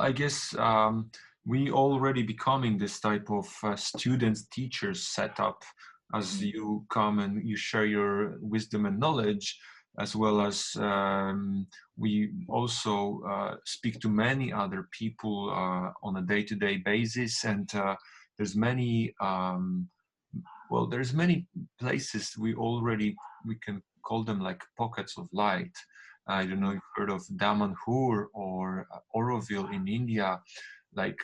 I guess we already becoming this type of students, teachers setup as you come and you share your wisdom and knowledge, as well as we also speak to many other people on a day-to-day basis, and there's many well, there's many places we can call them like pockets of light. I don't know if you've heard of Damanhur or Auroville in India, like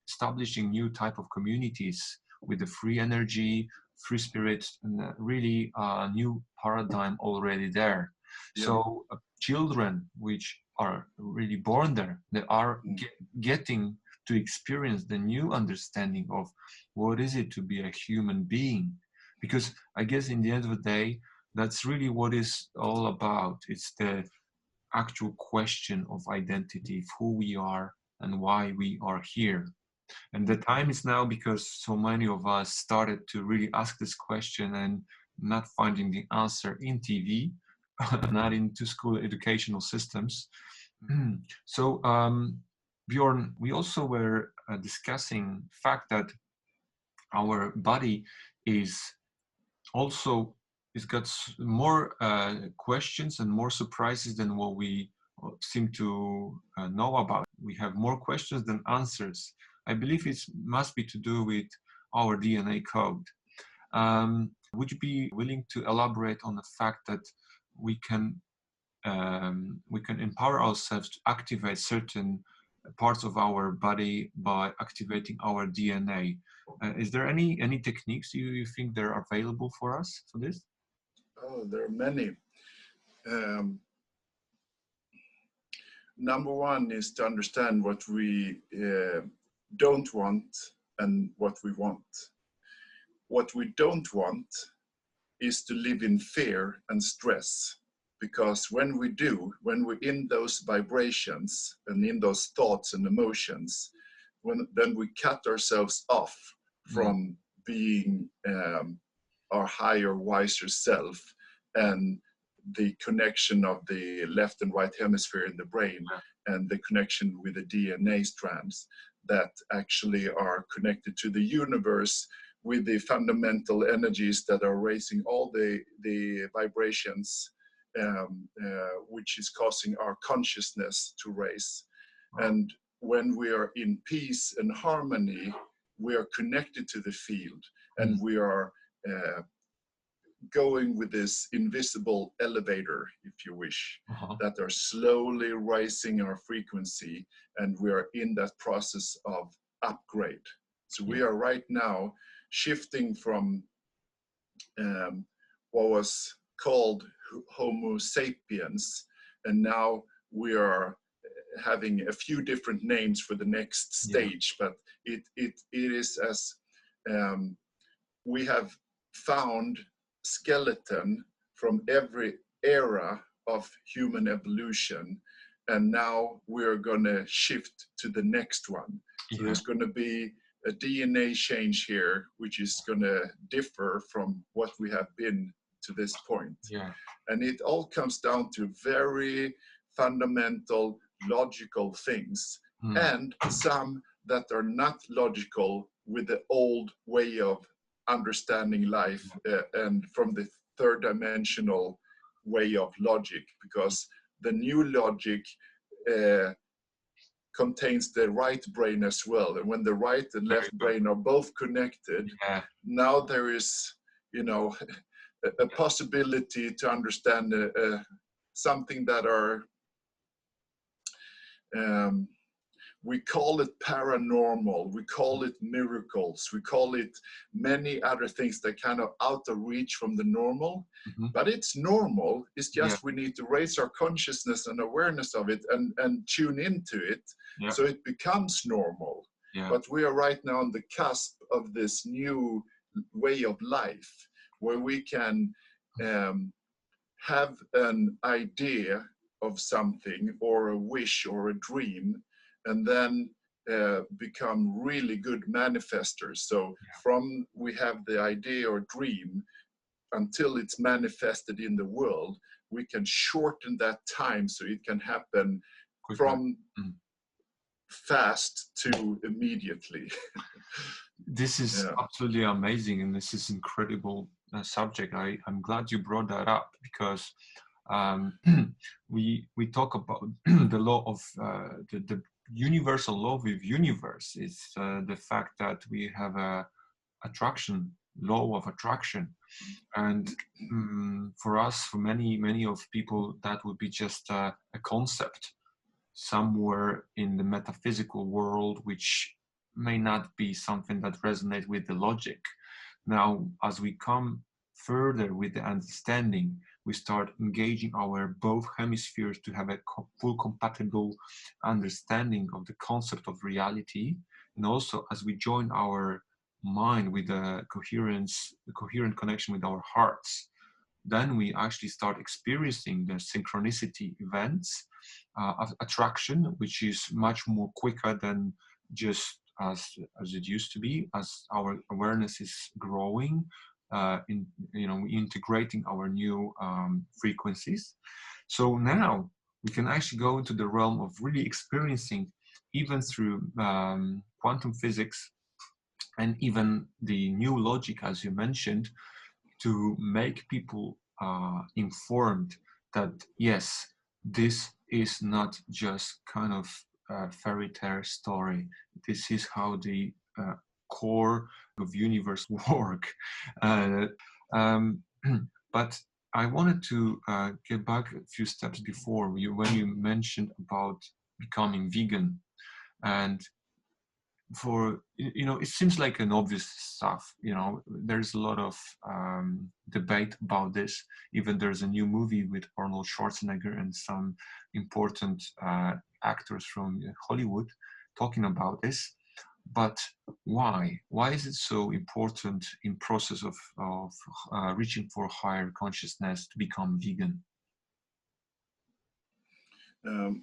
establishing new type of communities with the free energy, free spirit, and really a new paradigm already there. Yeah. So children which are really born there, they are getting to experience the new understanding of what is it to be a human being. Because I guess in the end of the day, that's really what it's all about. It's the actual question of identity, of who we are and why we are here. And the time is now, because so many of us started to really ask this question and not finding the answer in TV, not into school educational systems. So Björn, we also were discussing the fact that our body is also, it's got more questions and more surprises than what we seem to know about. We have more questions than answers. I believe it must be to do with our DNA code. Would you be willing to elaborate on the fact that we can empower ourselves to activate certain parts of our body by activating our DNA? Is there any techniques you think that are available for us for this? Oh, there are many. Number one is to understand what we don't want and what we want. What we don't want is to live in fear and stress, because when we're in those vibrations and in those thoughts and emotions, then we cut ourselves off from being our higher, wiser self and the connection of the left and right hemisphere in the brain, and the connection with the DNA strands that actually are connected to the universe with the fundamental energies that are raising all the vibrations, which is causing our consciousness to raise. And when we are in peace and harmony, we are connected to the field, and we are going with this invisible elevator, if you wish, that are slowly raising our frequency, and we are in that process of upgrade. So we are right now shifting from what was called Homo sapiens, and now we are having a few different names for the next stage, but it is as we have found skeleton from every era of human evolution, and now we're going to shift to the next one. So there's going to be a DNA change here, which is going to differ from what we have been to this point. And it all comes down to very fundamental logical things, and some that are not logical with the old way of understanding life and from the third dimensional way of logic, because the new logic contains the right brain as well. And when the right and left brain are both connected, now there is, a possibility to understand something that are, we call it paranormal, we call it miracles, we call it many other things that kind of out of reach from the normal, but it's normal. It's just we need to raise our consciousness and awareness of it and tune into it, so it becomes normal. But we are right now on the cusp of this new way of life, where we can have an idea of something or a wish or a dream, and then become really good manifestors. So from we have the idea or dream until it's manifested in the world, we can shorten that time so it can happen quicker. From fast to immediately. This is absolutely amazing, and this is incredible subject. I'm glad you brought that up, because we talk about the law of the universal law with universe. It's the fact that we have a law of attraction, and for us, for many of people, that would be just a concept somewhere in the metaphysical world, which may not be something that resonates with the logic. Now, as we come further with the understanding, we start engaging our both hemispheres to have a full compatible understanding of the concept of reality. And also, as we join our mind with the coherent connection with our hearts, then we actually start experiencing the synchronicity events of attraction, which is much more quicker than just as it used to be, as our awareness is growing, integrating our new frequencies. So now we can actually go into the realm of really experiencing, even through quantum physics and even the new logic, as you mentioned, to make people informed that yes, this is not just kind of a fairy tale story. This is how the core of universe work. Uh, um, but I wanted to get back a few steps before when you mentioned about becoming vegan. And for it seems like an obvious stuff. There's a lot of debate about this. Even there's a new movie with Arnold Schwarzenegger and some important actors from Hollywood talking about this. But why is it so important in process of reaching for higher consciousness to become vegan?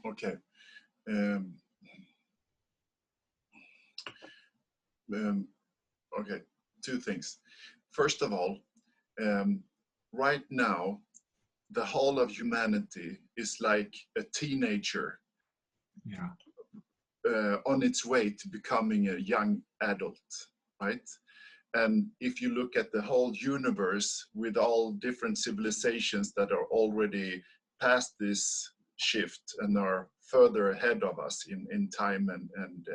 Okay. Okay, two things. First of all, right now, the whole of humanity is like a teenager on its way to becoming a young adult, right? And if you look at the whole universe with all different civilizations that are already past this shift and are further ahead of us in time and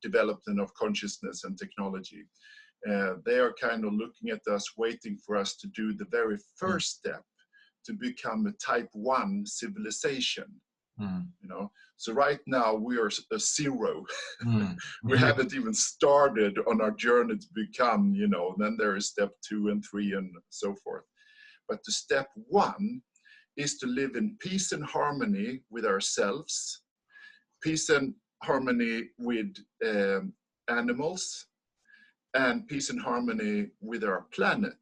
development of consciousness and technology, they are kind of looking at us, waiting for us to do the very first step to become a type 1 civilization. So right now we are a zero. We haven't even started on our journey to become, then there is step 2 and 3 and so forth. But the step 1 is to live in peace and harmony with ourselves, peace and harmony with animals, and peace and harmony with our planet.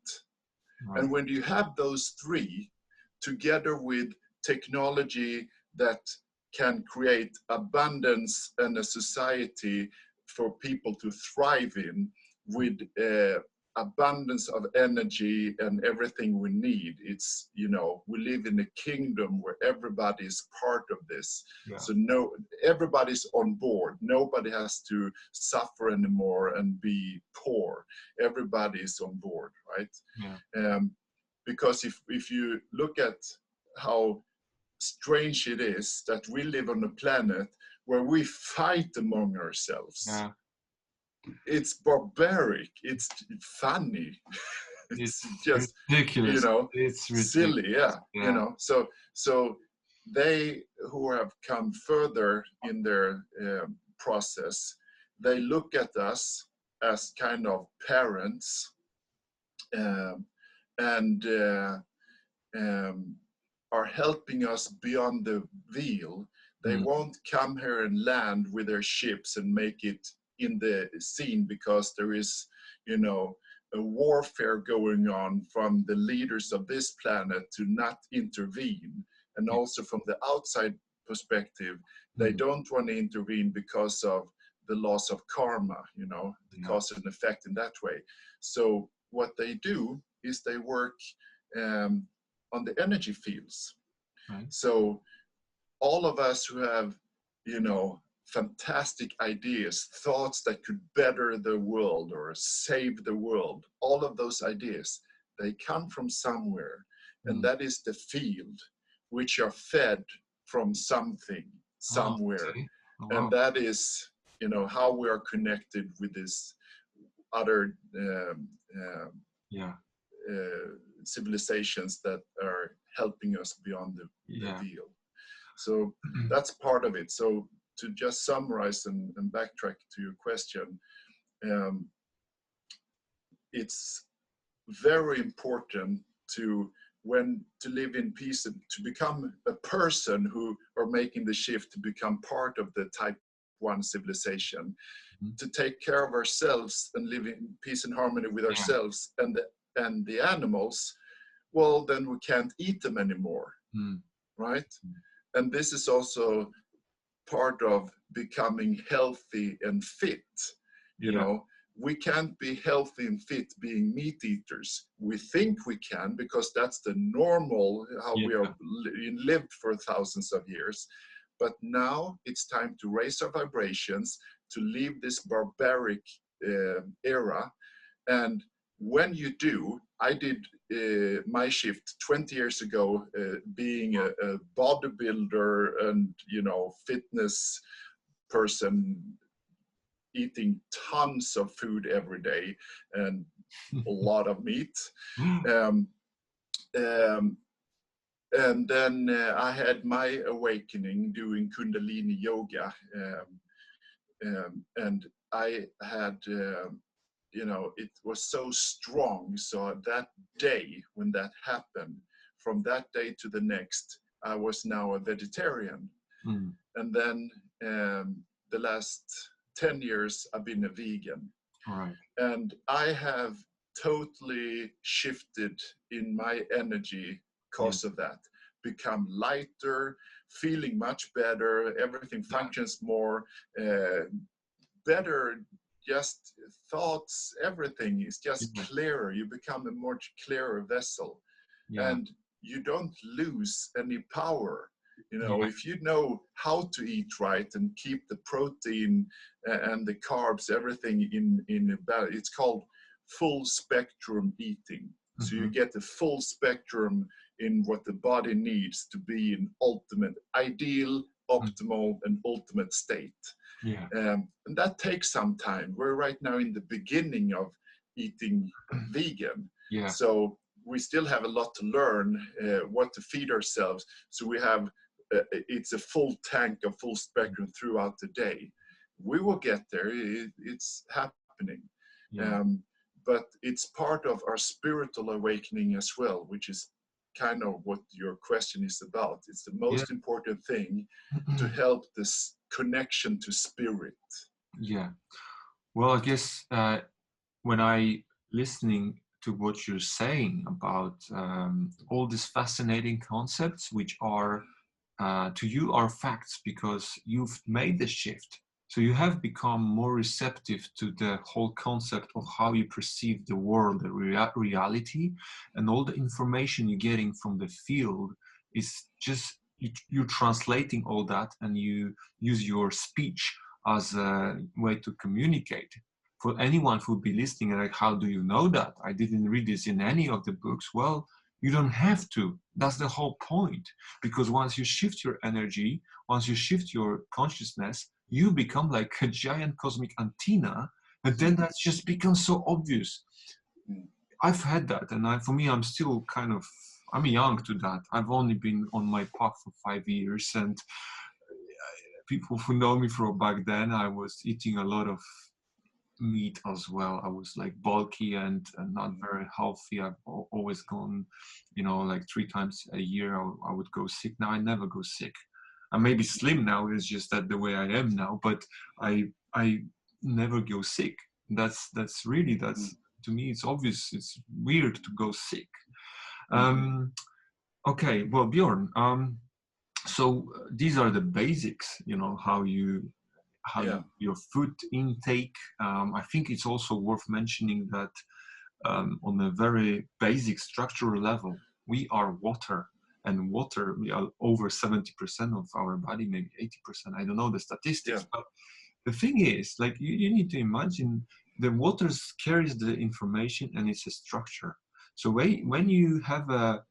Right. And when you have those 3 together with technology that can create abundance and a society for people to thrive in, with abundance of energy and everything we need. It's, we live in a kingdom where everybody is part of this. Yeah. So everybody's on board. Nobody has to suffer anymore and be poor. Everybody is on board, right? Yeah. Because if you look at how strange it is that we live on a planet where we fight among ourselves. Yeah. It's barbaric. It's funny. It's just ridiculous. It's ridiculous. Silly. Yeah. So they who have come further in their process, they look at us as kind of parents, and are helping us beyond the veil. They won't come here and land with their ships and make it in the scene, because there is, a warfare going on from the leaders of this planet to not intervene. And also from the outside perspective, they don't want to intervene because of the loss of karma, the cause and effect in that way. So what they do is they work on the energy fields. Right. So all of us who have, fantastic ideas, thoughts that could better the world or save the world, all of those ideas, they come from somewhere. And that is the field which are fed from something, Oh, somewhere. okay. Oh, And wow. that is, how we are connected with this other Yeah. civilizations that are helping us beyond the Yeah. veil. So that's part of it. So to just summarize and backtrack to your question, it's very important to live in peace and to become a person who are making the shift to become part of the type 1 civilization, to take care of ourselves and live in peace and harmony with Yeah. ourselves and the animals. Well, then we can't eat them anymore, right? And this is also part of becoming healthy and fit. We can't be healthy and fit being meat eaters. We think we can because that's the normal, how we are lived for thousands of years. But now it's time to raise our vibrations, to leave this barbaric era. And when you do, I did my shift 20 years ago, being a bodybuilder and fitness person, eating tons of food every day and a lot of meat. And then I had my awakening doing Kundalini yoga, and I had. It was so strong. So that day when that happened, from that day to the next, I was now a vegetarian. And then the last 10 years, I've been a vegan. Right. And I have totally shifted in my energy because of that. Become lighter, feeling much better, everything functions more, better, just thoughts, everything is just clearer. You become a much clearer vessel. And you don't lose any power. If you know how to eat right and keep the protein and the carbs, everything in a balance, it's called full spectrum eating. So you get the full spectrum in what the body needs to be in ultimate, ideal, optimal, and ultimate state. And that takes some time. We're right now in the beginning of eating vegan. So we still have a lot to learn, what to feed ourselves. So we have, it's a full tank of full spectrum throughout the day. We will get there. It's happening. But it's part of our spiritual awakening as well, which is kind of what your question is about. It's the most important thing to help this connection to spirit. Well, I guess when I listening to what you're saying about all these fascinating concepts, which are to you are facts because you've made the shift. So you have become more receptive to the whole concept of how you perceive the world, the reality, and all the information you're getting from the field is just you're translating all that, and you use your speech as a way to communicate. For anyone who would be listening, like, how do you know that? I didn't read this in any of the books. Well, you don't have to. That's the whole point. Because once you shift your energy, once you shift your consciousness, you become like a giant cosmic antenna, and then that just becomes so obvious. I've had that, and for me, I'm still I'm young to that. I've only been on my path for 5 years, and people who know me from back then, I was eating a lot of meat as well. I was like bulky and not very healthy. I've always gone, like 3 times a year I would go sick. Now I never go sick. I may be slim now, it's just that the way I am now, but I never go sick. That's to me, it's obvious. It's weird to go sick. Okay, well, Björn, so these are the basics, how your food intake. I think it's also worth mentioning that on a very basic structural level, we are water, and water, we are over 70% of our body, maybe 80%. I don't know the statistics, but the thing is, like, you need to imagine the water carries the information and it's a structure. So when you have a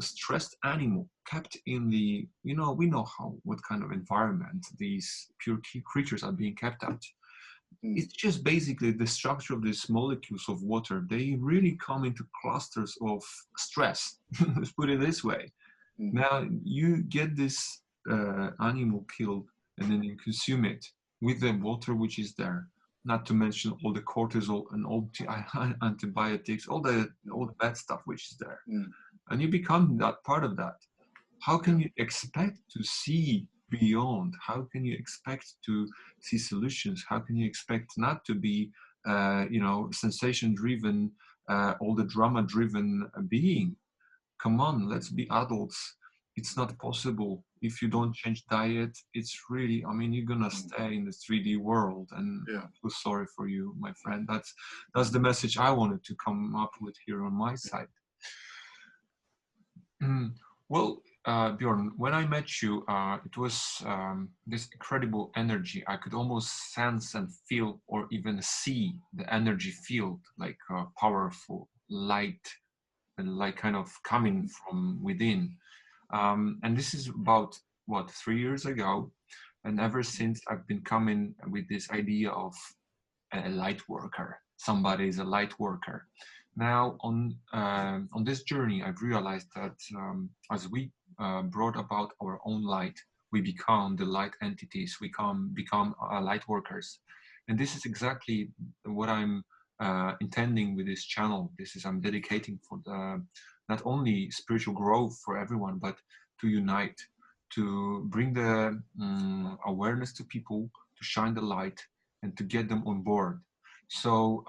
stressed animal kept in the, we know what kind of environment these pure creatures are being kept at. It's just basically the structure of these molecules of water. They really come into clusters of stress. Let's put it this way. Now you get this animal killed, and then you consume it with the water which is there. Not to mention all the cortisol and all the antibiotics, all the bad stuff which is there, and you become that part of that. How can you expect to see beyond? How can you expect to see solutions? How can you expect not to be, sensation-driven, all the drama-driven being? Come on, let's be adults. It's not possible. If you don't change diet, it's really, you're gonna stay in the 3D world. And I'm so sorry for you, my friend. That's the message I wanted to come up with here on my side. Well, Björn, when I met you, it was this incredible energy. I could almost sense and feel, or even see the energy field, like powerful light, and like kind of coming from within. And this is about, 3 years ago. And ever since, I've been coming with this idea of a light worker. Somebody is a light worker. Now, on this journey, I've realized that as we brought about our own light, we become the light entities. We become light workers, and this is exactly what I'm intending with this channel. I'm dedicating for the not only spiritual growth for everyone, but to unite, to bring the awareness to people, to shine the light, and to get them on board. So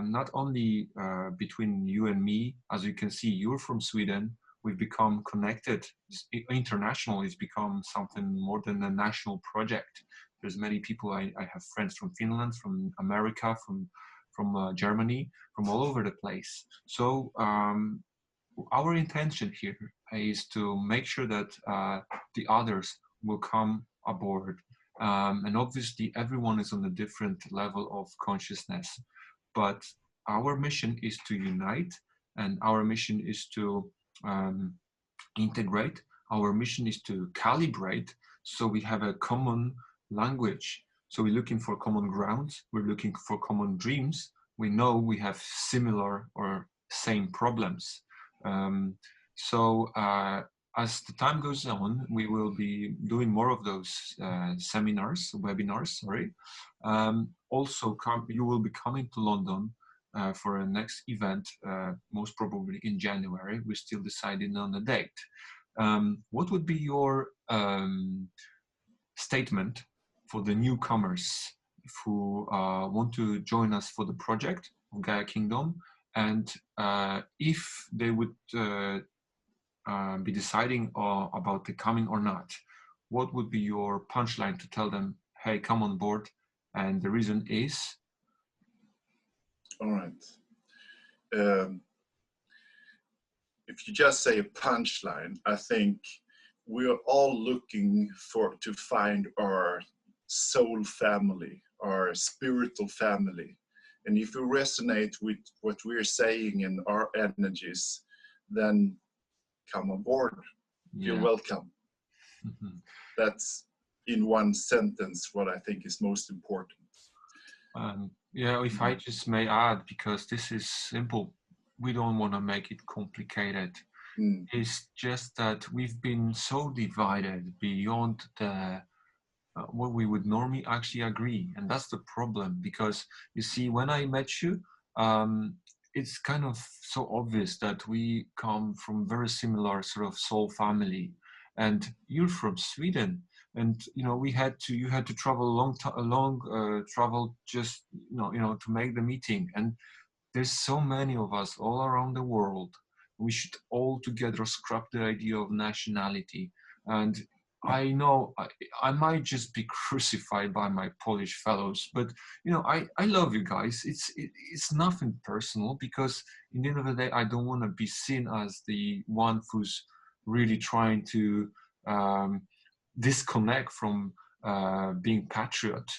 not only between you and me, as you can see, you're from Sweden, we've become connected. International, it's become something more than a national project. There's many people, I have friends from Finland, from America, from Germany, from all over the place. So our intention here is to make sure that the others will come aboard. And obviously, everyone is on a different level of consciousness. But our mission is to unite, and our mission is to integrate. Our mission is to calibrate, so we have a common language. So we're looking for common grounds. We're looking for common dreams. We know we have similar or same problems. As the time goes on, we will be doing more of those webinars, sorry. Also, you will be coming to London for a next event, most probably in January. We're still deciding on the date. What would be your statement for the newcomers who want to join us for the project of Gaia Kingdom? And if they would be deciding about the coming or not, what would be your punchline to tell them, hey, come on board? And the reason is? All right. If you just say a punchline, I think we're all looking to find our soul family, our spiritual family. And if you resonate with what we're saying in our energies, then come on board. Yeah. You're welcome. Mm-hmm. That's in one sentence what I think is most important. If I just may add, because this is simple, we don't want to make it complicated. It's just that we've been so divided beyond the what we would normally actually agree, and that's the problem. Because you see, when I met you, it's kind of so obvious that we come from very similar sort of soul family, and you're from Sweden, and you had to travel a long travel just to make the meeting. And there's so many of us all around the world. We should all together scrap the idea of nationality. And I know I might just be crucified by my Polish fellows, but I love you guys. It's nothing personal, because in the end of the day, I don't want to be seen as the one who's really trying to disconnect from being patriot.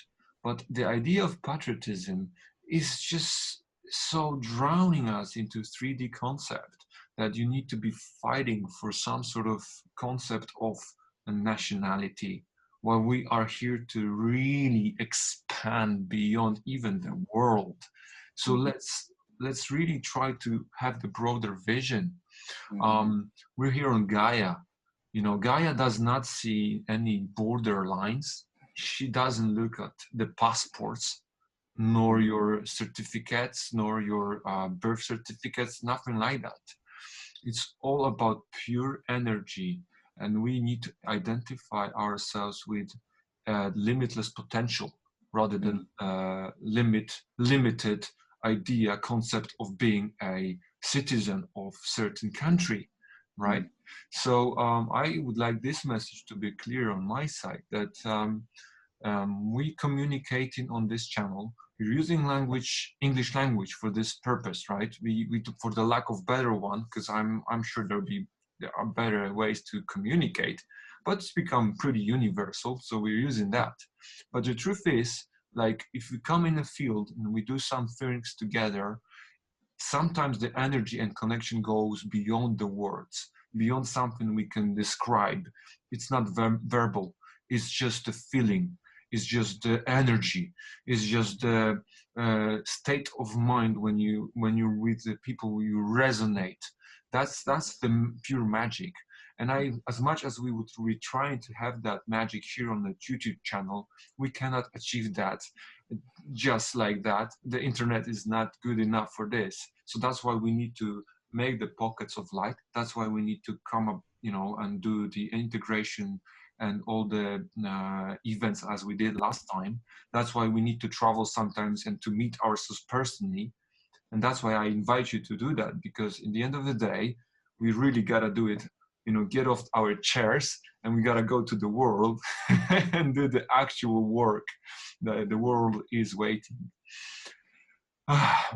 But the idea of patriotism is just so drowning us into 3D concept that you need to be fighting for some sort of concept of a nationality, while we are here to really expand beyond even the world. So let's really try to have the broader vision. We're here on Gaia. You know, Gaia does not see any border lines. She doesn't look at the passports, nor your certificates, nor your birth certificates, nothing like that. It's all about pure energy, and we need to identify ourselves with limitless potential rather than limited idea concept of being a citizen of certain country, right? So I would like this message to be clear on my side, that we communicating on this channel, we're using English language for this purpose, right? We for the lack of better one, because I'm sure there are better ways to communicate, but it's become pretty universal, so we're using that. But the truth is, like, if we come in a field and we do some things together, sometimes the energy and connection goes beyond the words, beyond something we can describe. It's not verbal, it's just a feeling, it's just the energy, it's just the state of mind when you're with the people, you resonate. That's the pure magic. And as much as we're trying to have that magic here on the YouTube channel, we cannot achieve that just like that. The internet is not good enough for this. So that's why we need to make the pockets of light. That's why we need to come up, you know, and do the integration and all the events as we did last time. That's why we need to travel sometimes and to meet ourselves personally. And that's why I invite you to do that, because in the end of the day, we really got to do it, you know, get off our chairs, and we got to go to the world and do the actual work. The world is waiting.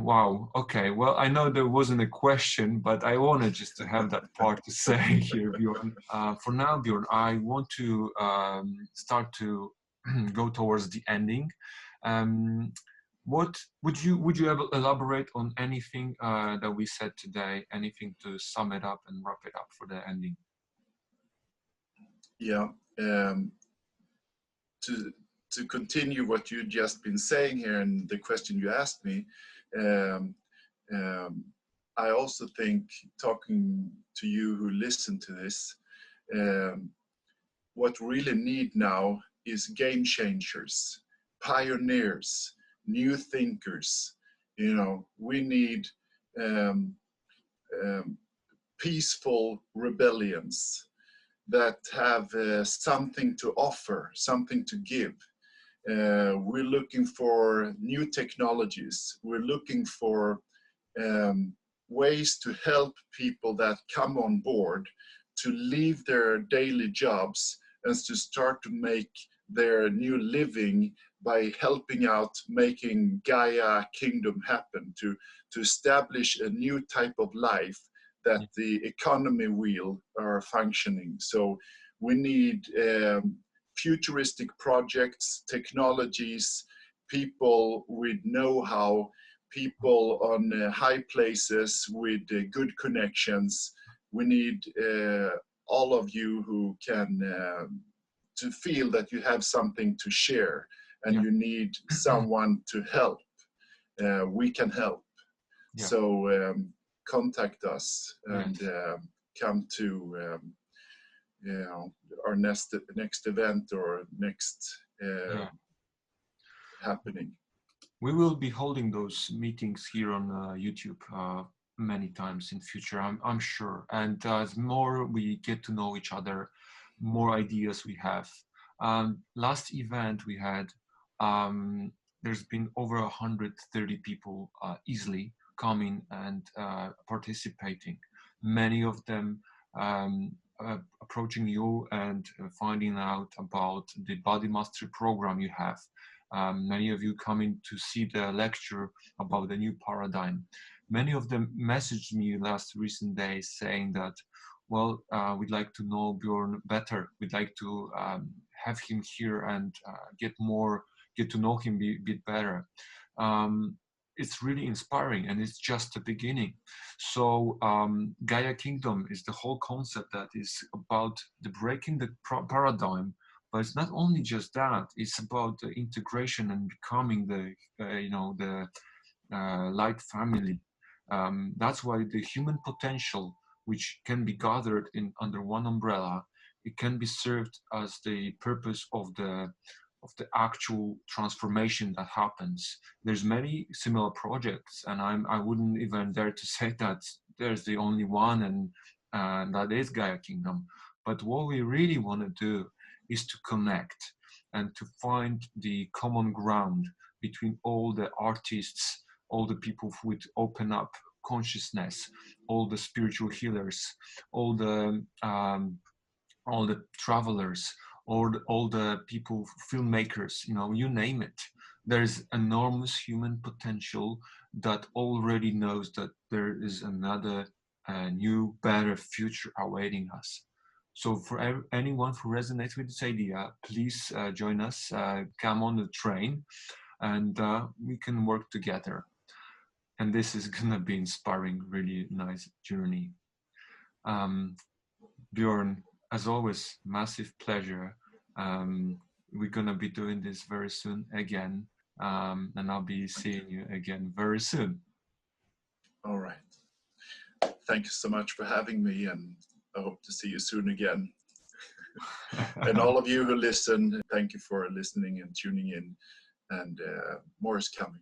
Wow. Okay. Well, I know there wasn't a question, but I wanted just to have that part to say here, Björn. For now, Björn, I want to start to go towards the ending. What would you elaborate on anything that we said today? Anything to sum it up and wrap it up for the ending? Yeah. To continue what you've just been saying here and the question you asked me, I also think, talking to you who listen to this, what we really need now is game changers, pioneers, new thinkers. You know, we need peaceful rebellions that have something to offer, something to give. We're looking for new technologies. We're looking for ways to help people that come on board to leave their daily jobs and to start to make their new living by helping out making Gaia Kingdom happen, to establish a new type of life that the economy wheel are functioning. So we need futuristic projects, technologies, people with know-how, people on high places with good connections. We need all of you who can to feel that you have something to share, and you need someone to help. We can help. So contact us and come to you know, our next event or next happening. We will be holding those meetings here on YouTube many times in future, I'm sure. And as more we get to know each other, more ideas we have. Last event we had, there's been over 130 people easily coming and participating. Many of them approaching you and finding out about the body mastery program you have. Many of you coming to see the lecture about the new paradigm. Many of them messaged me recent days saying that, well, we'd like to know Björn better. We'd like to have him here and get to know him a bit better. It's really inspiring, and it's just the beginning. So Gaia Kingdom is the whole concept that is about the breaking the paradigm. But it's not only just that; it's about the integration and becoming the light family. That's why the human potential, which can be gathered in under one umbrella, it can be served as the purpose of the actual transformation that happens. There's many similar projects, and I wouldn't even dare to say that there's the only one, and that is Gaia Kingdom. But what we really want to do is to connect and to find the common ground between all the artists, all the people with open up consciousness, all the spiritual healers, all the um, all the travelers, all the people, filmmakers, you name it. There's enormous human potential that already knows that there is another new, better future awaiting us. So for anyone who resonates with this idea, please join us, come on the train, and we can work together. And this is gonna be inspiring, really nice journey. Um, Björn, as always, massive pleasure. We're gonna be doing this very soon again, and I'll be seeing you again very soon. All right. Thank you so much for having me, and I hope to see you soon again. And all of you who listen, thank you for listening and tuning in, and more is coming.